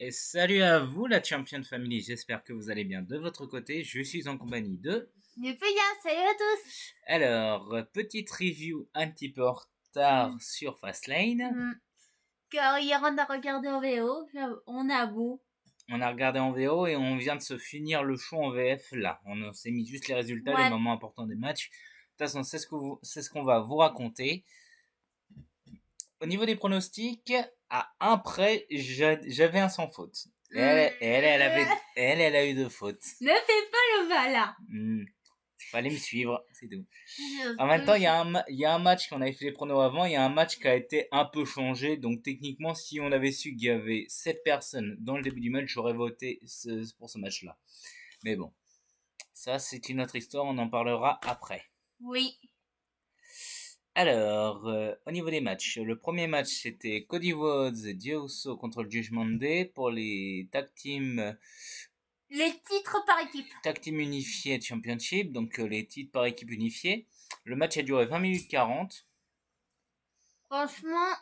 Et salut à vous la Champion Family, j'espère que vous allez bien de votre côté. Je suis en compagnie de... Salut à tous. Alors, petite review un petit peu en retard sur Fastlane. Car hier on a regardé en VO, on a beau. On a regardé en VO et on vient de se finir le show en VF là. On s'est mis juste les résultats, les moments importants des matchs. De toute façon, c'est ce qu'on va vous raconter. Au niveau des pronostics, à un près, j'avais un sans faute. Elle a eu 2 fautes. Ne fais pas le malin. Fallait me suivre, c'est tout. En même temps, il y a un match qu'on avait fait les pronos avant, il y a un match qui a été un peu changé, donc techniquement, si on avait su qu'il y avait 7 personnes dans le début du match, j'aurais voté pour ce match-là. Mais bon, ça c'est une autre histoire, on en parlera après. Oui. Alors, au niveau des matchs, le premier match c'était Cody Rhodes et Jey Uso contre le Judgment Day pour les tag team. Les titres par équipe. Tag team unifié championship, donc les titres par équipe unifiée. Le match a duré 20 minutes 40. Franchement,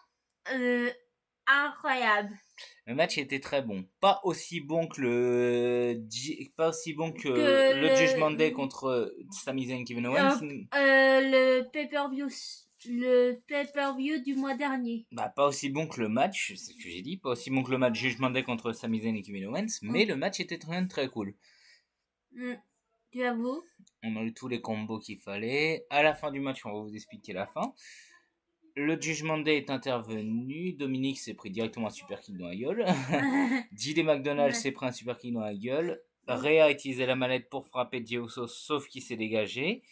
incroyable. Le match était très bon. Pas aussi bon que le Judgment Day contre Sami Zayn et Kevin Owens. Le pay-per-view du mois dernier. Bah, pas aussi bon que le match, c'est ce que j'ai dit. Pas aussi bon que le match Judgment Day contre Sami Zayn et Kevin Owens. Mais le match était très, très cool. Tu avoues? On a eu tous les combos qu'il fallait. À la fin du match, on va vous expliquer la fin. Le Judgment Day est intervenu. Dominique s'est pris directement un super kick dans la gueule. JD McDonald s'est pris un super kick dans la gueule. Rhea a utilisé la manette pour frapper Jey Uso, sauf qu'il s'est dégagé.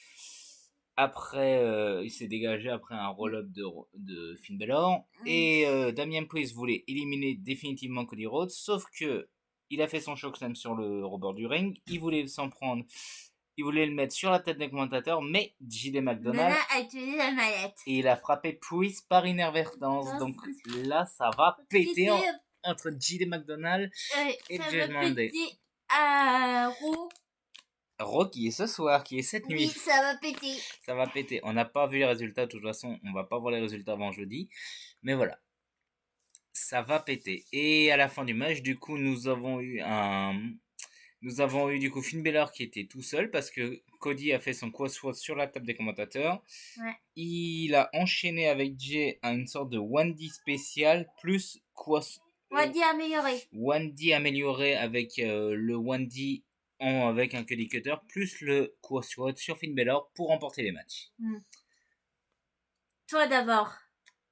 Après, il s'est dégagé après un roll-up de Finn Balor. Et Damian Priest voulait éliminer définitivement Cody Rhodes, sauf que il a fait son chokeslam sur le rebord du ring. Il voulait s'en prendre. Il voulait le mettre sur la tête des commentateurs, mais JD McDonald a utilisé la mallette. Et il a frappé Priest par inadvertance. Donc là, ça va péter entre JD McDonald et Judgment Day. Raw qui est ce soir, qui est cette nuit. Oui, ça va péter. Ça va péter. On n'a pas vu les résultats, de toute façon, on va pas voir les résultats avant jeudi. Mais voilà. Ça va péter. Et à la fin du match, du coup, nous avons eu du coup Finn Balor qui était tout seul parce que Cody a fait son crossword sur la table des commentateurs. Ouais. Il a enchaîné avec Jay à une sorte de 1D spécial plus 1D amélioré. 1D amélioré avec le 1D avec un Cody Cutter plus le crossword sur Finn Balor pour remporter les matchs. Toi d'abord.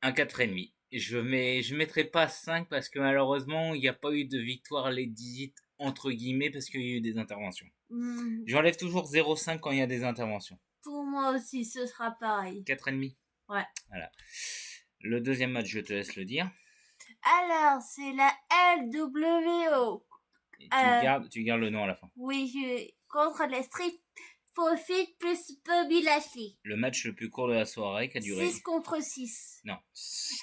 Un 4,5. Je mettrai pas 5 parce que malheureusement il n'y a pas eu de victoire legit entre guillemets parce qu'il y a eu des interventions. J'enlève toujours 0,5 quand il y a des interventions. Pour moi aussi, ce sera pareil. 4,5. Ouais. Voilà. Le deuxième match, je te laisse le dire. Alors, c'est la LWO. Tu gardes le nom à la fin. Oui, contre les Street Profits plus Bobby Lashley. Le match le plus court de la soirée qui a duré... 6 contre 6. Non,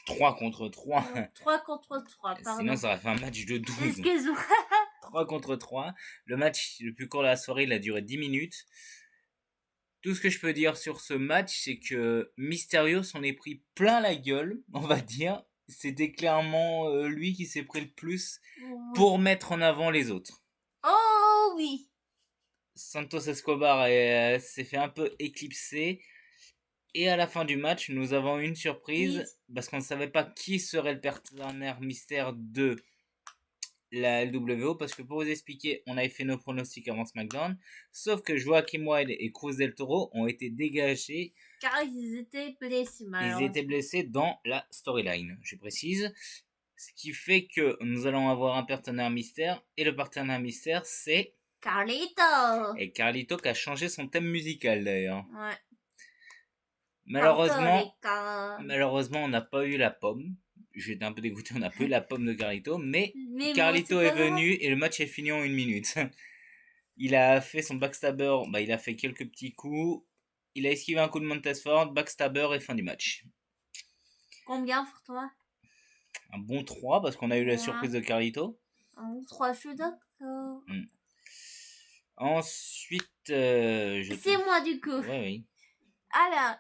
3 contre 3. 3 contre 3, pardon. Sinon, ça aurait fait un match de 12. Excuse-moi. 3 contre 3. Le match le plus court de la soirée, il a duré 10 minutes. Tout ce que je peux dire sur ce match, c'est que Mysterio s'en est pris plein la gueule, on va dire. C'était clairement lui qui s'est pris le plus pour mettre en avant les autres. Oh oui. Santos Escobar s'est fait un peu éclipser. Et à la fin du match, nous avons une surprise parce qu'on ne savait pas qui serait le partenaire mystère de la LWO. Parce que pour vous expliquer, on avait fait nos pronostics avant SmackDown. Sauf que Joaquim Wilde et Cruz del Toro ont été dégagés. Car ils étaient blessés, Ils étaient blessés dans la storyline, je précise. Ce qui fait que nous allons avoir un partenaire mystère. Et le partenaire mystère, c'est... Carlito. Et Carlito qui a changé son thème musical d'ailleurs. Ouais. Malheureusement, on n'a pas eu la pomme. J'étais un peu dégoûté, on n'a pas eu la pomme de Carlito. Mais Carlito est venu et le match est fini en 1 minute. Il a fait son backstabber, il a fait quelques petits coups. Il a esquivé un coup de Montesford, backstabber et fin du match. Combien pour toi? Un bon 3 parce qu'on a eu la surprise de Carlito. Un bon 3, je suis d'accord. Ensuite, c'est moi du coup. Oui. Alors,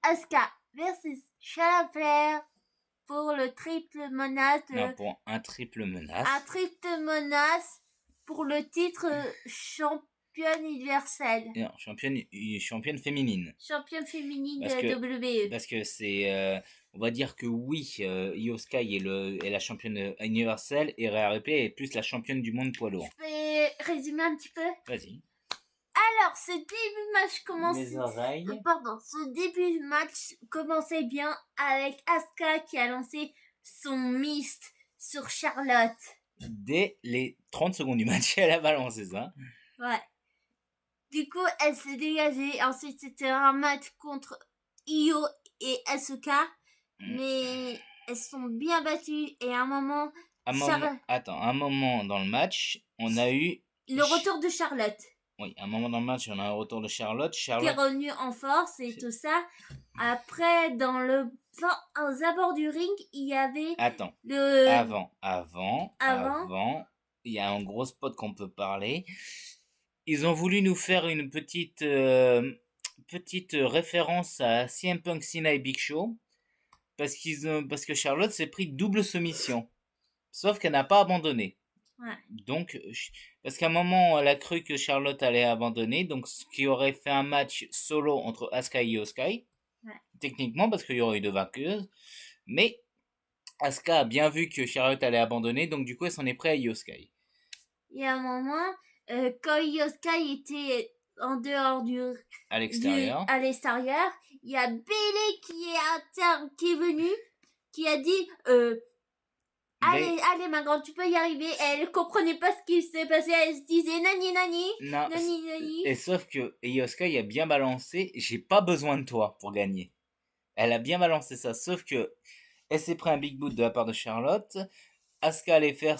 Asuka versus Charlotte Flair pour le triple menace. Non, pour un triple menace. Un triple menace pour le titre championne universelle. Non, championne féminine. Championne féminine Parce de que- la WWE. Parce que c'est... on va dire que oui, Io Sky est la championne universelle et Rhea Ripley est plus la championne du monde poids lourd. Je peux résumer un petit peu. Vas-y. Alors, ce début de match commençait. Les oreilles. Pardon, ce début de match commençait bien avec Asuka qui a lancé son mist sur Charlotte. Dès les 30 secondes du match, elle a balancé ça. Ouais. Du coup, elle s'est dégagée. Ensuite, c'était un match contre Io et Asuka. Mais elles sont bien battues. Et à un moment, un moment dans le match, on a eu... le retour de Charlotte. Oui, un moment dans le match, on a un retour de Charlotte. Qui est revenue en force et tout ça. Après, aux abords du ring, il y avait... Attends. Avant, il y a un gros spot qu'on peut parler. Ils ont voulu nous faire une petite référence à CM Punk, Cena et Big Show. Parce que Charlotte s'est pris double soumission. Sauf qu'elle n'a pas abandonné. Ouais. Donc, parce qu'à un moment, elle a cru que Charlotte allait abandonner. Donc, ce qui aurait fait un match solo entre Asuka et Io Sky. Ouais. Techniquement, parce qu'il y aurait eu deux vainqueuses. Mais Asuka a bien vu que Charlotte allait abandonner. Donc, du coup, elle s'en est pris à Io Sky. Et à un moment, quand Io Sky était en dehors à l'extérieur, il y a Bayley qui est venu, qui a dit allez ma grande, tu peux y arriver. Elle comprenait pas ce qui s'est passé, elle se disait nani. Et sauf que Io Sky a bien balancé, j'ai pas besoin de toi pour gagner. Elle a bien balancé ça, sauf que elle s'est pris un big boot de la part de Charlotte. Asuka allait faire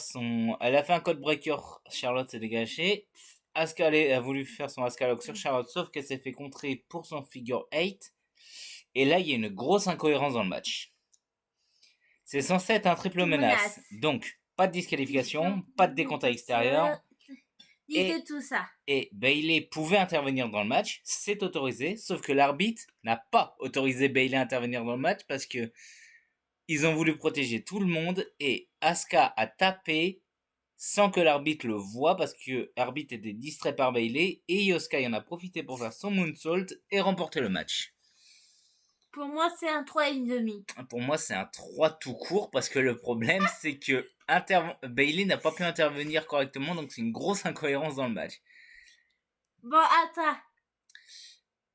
elle a fait un code breaker, Charlotte s'est dégagée. Asuka a voulu faire son Asuka Lock sur Charlotte, sauf qu'elle s'est fait contrer pour son figure 8. Et là, il y a une grosse incohérence dans le match. C'est censé être un triple menace. Donc, pas de disqualification, pas de décompte à l'extérieur. Et tout ça. Et Bayley pouvait intervenir dans le match, c'est autorisé, sauf que l'arbitre n'a pas autorisé Bayley à intervenir dans le match parce que ils ont voulu protéger tout le monde et Asuka a tapé sans que l'arbitre le voie parce que l'arbitre était distrait par Bayley et Io Sky en a profité pour faire son moonsault et remporter le match. Pour moi, c'est un 3,5. Pour moi, c'est un 3 tout court parce que le problème, c'est que Bayley n'a pas pu intervenir correctement, donc c'est une grosse incohérence dans le match. Bon, attends.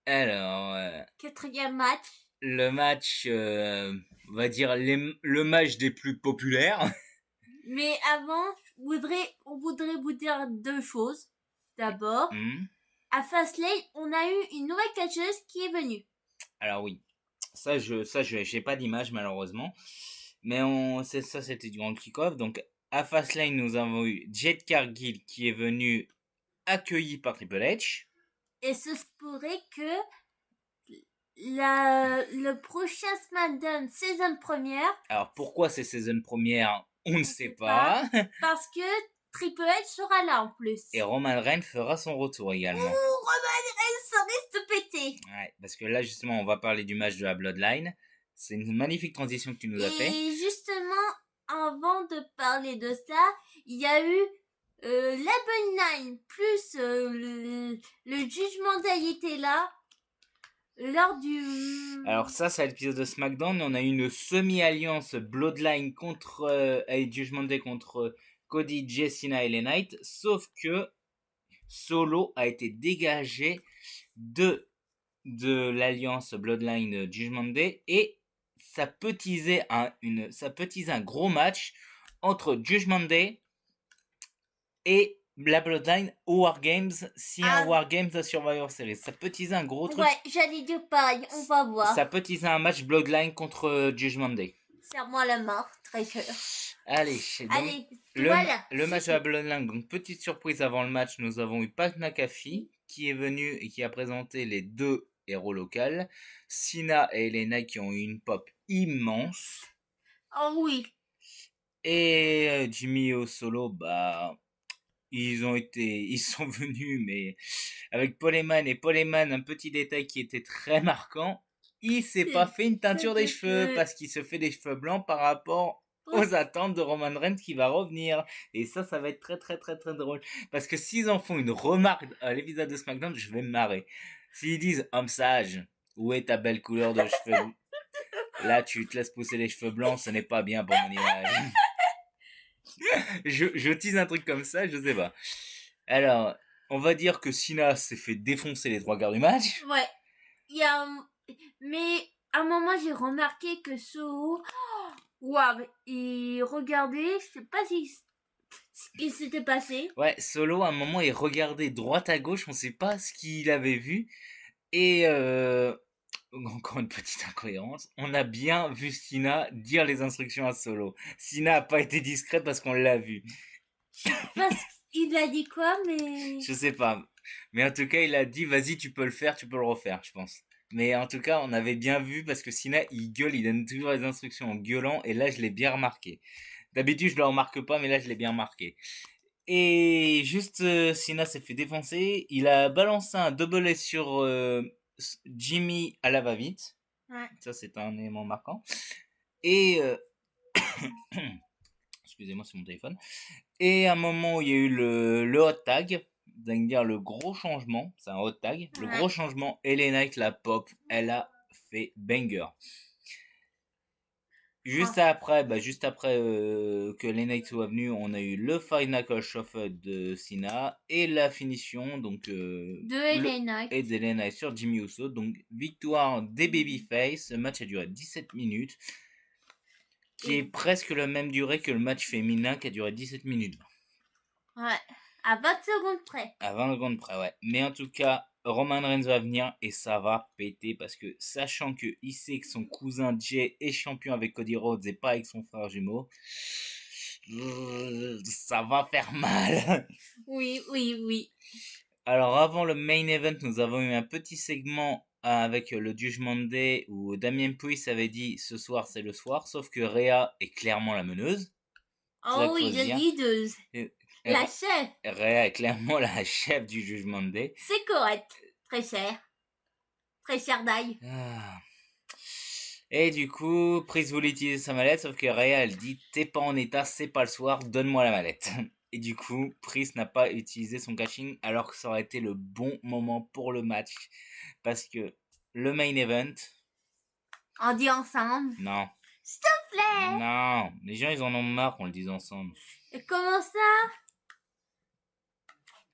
Alors... quatrième match. Le match, on va dire le match des plus populaires. Mais avant, on voudrait vous dire deux choses. D'abord, à Fastlane, on a eu une nouvelle catcheuse qui est venue. Alors oui, ça j'ai pas d'image malheureusement, mais c'était du grand kick-off. Donc à Fastlane, nous avons eu Jade Cargill qui est venue accueillie par Triple H. Et ce se pourrait que le prochain SmackDown saison première. Alors pourquoi c'est saison première, on ne sait pas. Parce que Triple H sera là en plus. Et Roman Reigns fera son retour également. Roman Reigns ça risque de péter. Ouais, parce que là justement on va parler du match de la Bloodline. C'est une magnifique transition que tu nous as fait. Et justement, avant de parler de ça, il y a eu la Bloodline plus le Judgment Day était là. Lors du... Alors ça, c'est l'épisode de SmackDown. On a eu une semi-alliance Bloodline contre Judgment Day contre Cody, Jay, Cena et les Knights. Sauf que Solo a été dégagé de l'alliance Bloodline Judgment Day et ça peut teaser un gros match entre Judgment Day et la Bloodline au Wargames, si un Wargames à Survivor Series. Ça peut teaser un gros truc. Ouais, j'allais dire pareil, on va voir. Ça peut teaser un match Bloodline contre Judgment Day. Serre-moi la mort, très cher. Allez, donc, le match à la Bloodline. Donc, petite surprise avant le match, nous avons eu Pat McAfee qui est venu et qui a présenté les deux héros locaux. Cena et Elena qui ont eu une pop immense. Oh oui. Et Jimmy Solo, ils sont venus, mais avec Paul Heyman. Et Paul Heyman, un petit détail qui était très marquant, il s'est pas fait une teinture des cheveux parce qu'il se fait des cheveux blancs par rapport aux attentes de Roman Reigns qui va revenir. Et ça va être très très très très drôle. Parce que s'ils en font une remarque à l'épisode de SmackDown, je vais me marrer. S'ils disent « Homme sage, où est ta belle couleur de cheveux ?» Là, tu te laisses pousser les cheveux blancs, ce n'est pas bien pour mon image. je tease un truc comme ça, je sais pas. Alors, on va dire que Cena s'est fait défoncer les 3 quarts du match. Ouais. Mais à un moment, j'ai remarqué que Soho, waouh, il regardait, je sais pas ce qui s'était passé. Ouais, Solo, à un moment, il regardait droite à gauche, on sait pas ce qu'il avait vu. Et encore une petite incohérence, on a bien vu Cena dire les instructions à Solo. Cena a pas été discret parce qu'on l'a vu. Parce qu'il a dit quoi, mais... Je sais pas. Mais en tout cas, il a dit, vas-y, tu peux le faire, tu peux le refaire, je pense. Mais en tout cas, on avait bien vu parce que Cena, il gueule, il donne toujours les instructions en gueulant. Et là, je l'ai bien remarqué. D'habitude, je le remarque pas, mais là, je l'ai bien remarqué. Et juste, Cena s'est fait défoncer. Il a balancé un double S sur Jimmy à la va-vite. Ouais. Ça, c'est un élément marquant. Et... excusez-moi, c'est mon téléphone. Et à un moment où il y a eu le hot tag, c'est-à-dire le gros changement, c'est un hot tag, le gros changement, LA Knight, la pop, elle a fait banger. Juste après que LA Knight soit venu, on a eu le Final Shuffle de Cena et la finition donc de LA Knight. Et d'LA Knight sur Jimmy Uso. Donc victoire des Babyface. Le match a duré 17 minutes, qui est presque la même durée que le match féminin qui a duré 17 minutes. Ouais, à 20 secondes près. À 20 secondes près, ouais. Mais en tout cas, Roman Reigns va venir et ça va péter parce que sachant qu'il sait que son cousin Jay est champion avec Cody Rhodes et pas avec son frère jumeau, ça va faire mal. Oui. Alors avant le main event, nous avons eu un petit segment avec le Judgment Day où Damien Priest avait dit ce soir c'est le soir, sauf que Rhea est clairement la meneuse. Oh oui, la leaduse. La chef. Rhea est clairement la chef du Judgment Day. C'est correct. Très cher. Très cher d'ail. Et du coup, Priest voulait utiliser sa mallette, sauf que Rhea, elle dit « T'es pas en état, c'est pas le soir, donne-moi la mallette. » Et du coup, Priest n'a pas utilisé son caching, alors que ça aurait été le bon moment pour le match. Parce que le main event... On dit ensemble. Non. S'il te plaît. Non, les gens, ils en ont marre qu'on le dise ensemble. Et comment ça?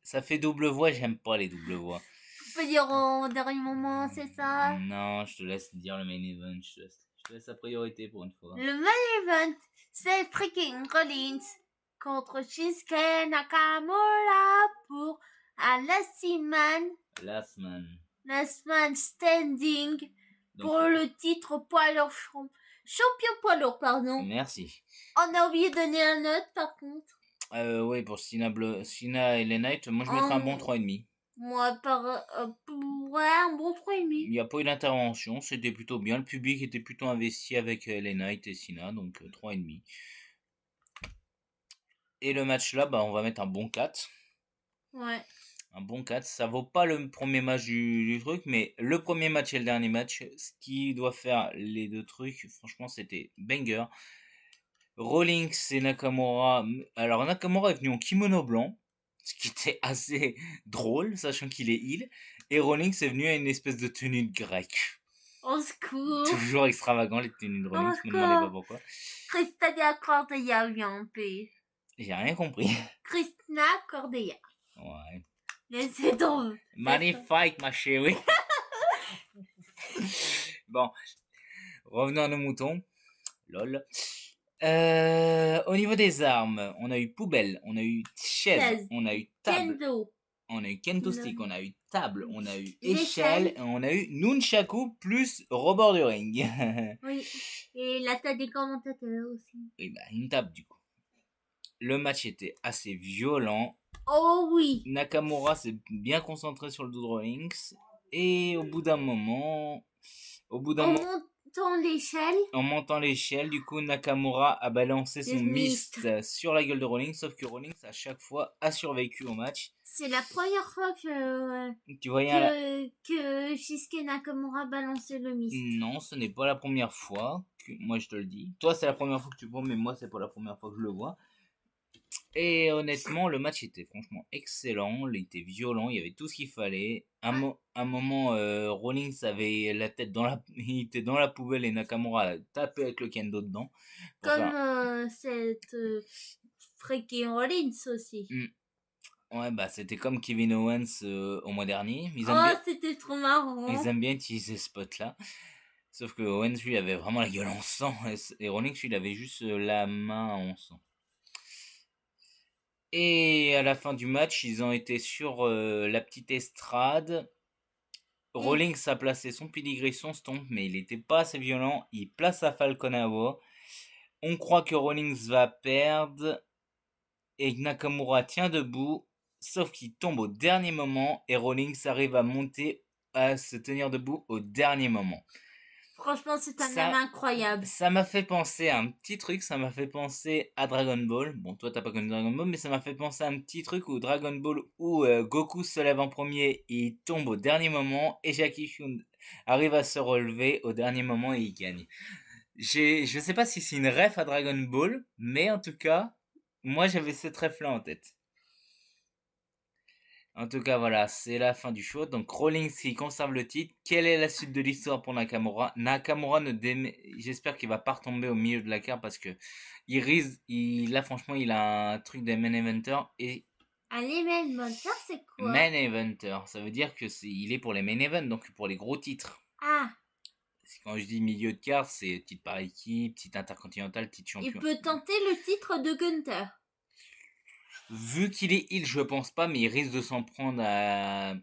Ça fait double voix, j'aime pas les doubles voix. Tu peux dire au dernier moment, c'est ça? Non, je te laisse dire le main event. Je te laisse la priorité pour une fois. Le main event, c'est freaking Rollins contre Shinsuke Nakamura pour un last man standing donc, pour le titre poids lourd champion poids lourd, pardon. Merci. On a oublié de donner un note par contre. Oui, pour Cena et LA Knight, moi je mettrais un bon 3,5. Moi, ouais, un bon 3,5. Il n'y a pas eu d'intervention, c'était plutôt bien. Le public était plutôt investi avec LA Knight et Cena, donc 3,5. Et le match là, on va mettre un bon 4. Ouais. Un bon 4. Ça vaut pas le premier match du truc, mais le premier match et le dernier match, ce qui doit faire les deux trucs, franchement, c'était banger. Rollins et Nakamura. Alors, Nakamura est venu en kimono blanc, ce qui était assez drôle, sachant qu'il est heel. Et Rollins est venu à une espèce de tenue de grec. Au secours. Toujours extravagant, les tenues de Rollins, je me demandais pas pourquoi. Christina Cordea vient en paix. J'ai rien compris. Christina Cordea. Ouais. Laissez donc. Magnifique, ma chérie. Bon, revenons à nos moutons. Lol. Au niveau des armes, on a eu poubelle, on a eu chaise, on a eu table, on a eu kendo stick, on a eu table, on a eu échelle, et on a eu nunchaku plus rebord de ring. Oui, et la table des commentateurs aussi. Oui, une table du coup. Le match était assez violent. Oh oui. Nakamura s'est bien concentré sur le dos de Rollins et au bout d'un moment... montant l'échelle. En montant l'échelle, du coup, Nakamura a balancé son Le mist sur la gueule de Rollins, sauf que Rollins, à chaque fois, a survécu au match. C'est la première fois Tu voyais que Shinsuke Nakamura balançait le mist. Non, ce n'est pas la première fois, moi je te le dis. Toi, c'est la première fois que tu le vois, mais moi, c'est pas la première fois que je le vois. Et honnêtement, le match était franchement excellent, il était violent, il y avait tout ce qu'il fallait. Un moment, Rollins avait la tête il était dans la poubelle et Nakamura a tapé avec le kendo dedans. Comme cette freaking Rollins aussi. Ouais, bah c'était comme Kevin Owens au mois dernier. C'était trop marrant. Ils aiment bien utiliser ce spot-là. Sauf que Owens, lui, avait vraiment la gueule en sang. Et Rollins, lui, il avait juste la main en sang. Et à la fin du match, ils ont été sur la petite estrade. Rollins a placé son pedigree, son stomp, mais il n'était pas assez violent. Il place à Falcon Arrow. On croit que Rollins va perdre. Et Nakamura tient debout. Sauf qu'il tombe au dernier moment. Et Rollins arrive à monter, à se tenir debout au dernier moment. Franchement, c'est un homme incroyable. Ça m'a fait penser à un petit truc, ça m'a fait penser à Dragon Ball. Bon, toi, t'as pas connu Dragon Ball, mais ça m'a fait penser à un petit truc où Dragon Ball, où Goku se lève en premier, il tombe au dernier moment, et Jackie Chun arrive à se relever au dernier moment et il gagne. Je sais pas si c'est une ref à Dragon Ball, mais en tout cas, moi j'avais cette ref-là en tête. En tout cas, voilà, c'est la fin du show. Donc, Rollins, il conserve le titre. Quelle est la suite de l'histoire pour Nakamura? Nakamura, j'espère qu'il va pas retomber au milieu de la carte parce que là, franchement, il a un truc de main eventer et. Un main eventer, c'est quoi? Main eventer, ça veut dire que il est pour les main events, donc pour les gros titres. Ah. Quand je dis milieu de carte, c'est titre par équipe, titre intercontinental, titre champion. Il peut tenter le titre de Gunther. Vu qu'il est heal, je pense pas, mais il risque de s'en prendre à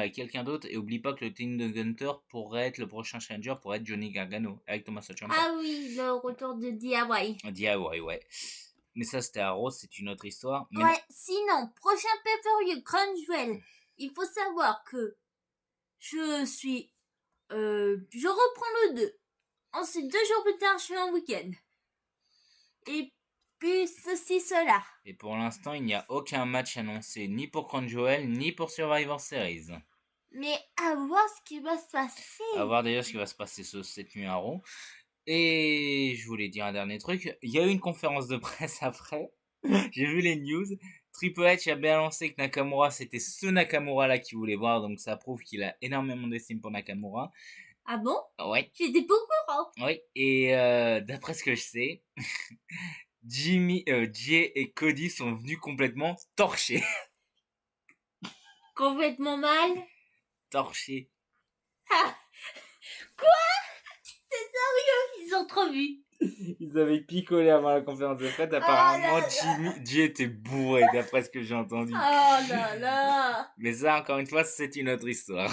quelqu'un d'autre. Et oublie pas que le team de Gunther pourrait être le prochain challenger, pourrait être Johnny Gargano avec Thomas Ciampa. Ah oui, le retour de DIY. DIY, ouais. Mais ça, c'était à Rose, c'est une autre histoire. Mais ouais, sinon, prochain pay-per-view, Crown Jewel. Il faut savoir que je reprends le 2. Ensuite, 2 jours plus tard, je suis en week-end. Et puis, cela. Et pour l'instant, il n'y a aucun match annoncé, ni pour Crown Jewel, ni pour Survivor Series. Mais à voir ce qui va se passer. À voir d'ailleurs ce qui va se passer cette nuit à Raw. Et je voulais dire un dernier truc. Il y a eu une conférence de presse après. J'ai vu les news. Triple H a bien annoncé que Nakamura, c'était ce Nakamura-là qu'il voulait voir. Donc ça prouve qu'il a énormément d'estime pour Nakamura. Ah bon? Ouais. J'étais pas au courant. Oui. Et d'après ce que je sais, Jay et Cody sont venus complètement torchés. Complètement mal? Torchés. Ah. Quoi? T'es sérieux? Ils ont trop vu. Ils avaient picolé avant la conférence de presse. Apparemment, Jay était bourré, d'après ce que j'ai entendu. Oh là là. Mais ça, encore une fois, c'est une autre histoire.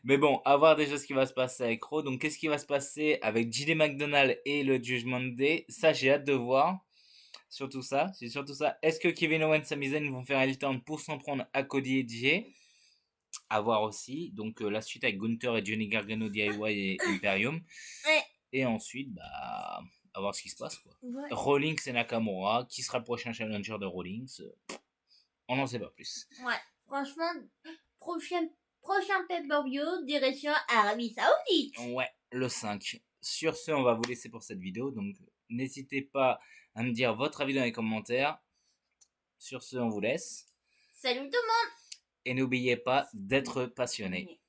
Mais bon, à voir déjà ce qui va se passer avec Raw. Donc, qu'est-ce qui va se passer avec JD McDonald et le Judgment Day? Ça, j'ai hâte de voir. Surtout ça, c'est surtout ça. Est-ce que Kevin Owens et Sami Zayn vont faire un return pour s'en prendre à Cody et Jay? À voir aussi. Donc, la suite avec Gunther et Johnny Gargano, DIY et Imperium. Ouais. Et ensuite, bah, à voir ce qui se passe, quoi. Ouais. Rollins et Nakamura, qui sera le prochain challenger de Rollins? On n'en sait pas plus. Ouais, franchement, prochain pay-per-view, direction Arabie Saoudite. Ouais, le 5. Sur ce, on va vous laisser pour cette vidéo. Donc, n'hésitez pas à me dire votre avis dans les commentaires. Sur ce, on vous laisse. Salut tout le monde. Et n'oubliez pas d'être passionné.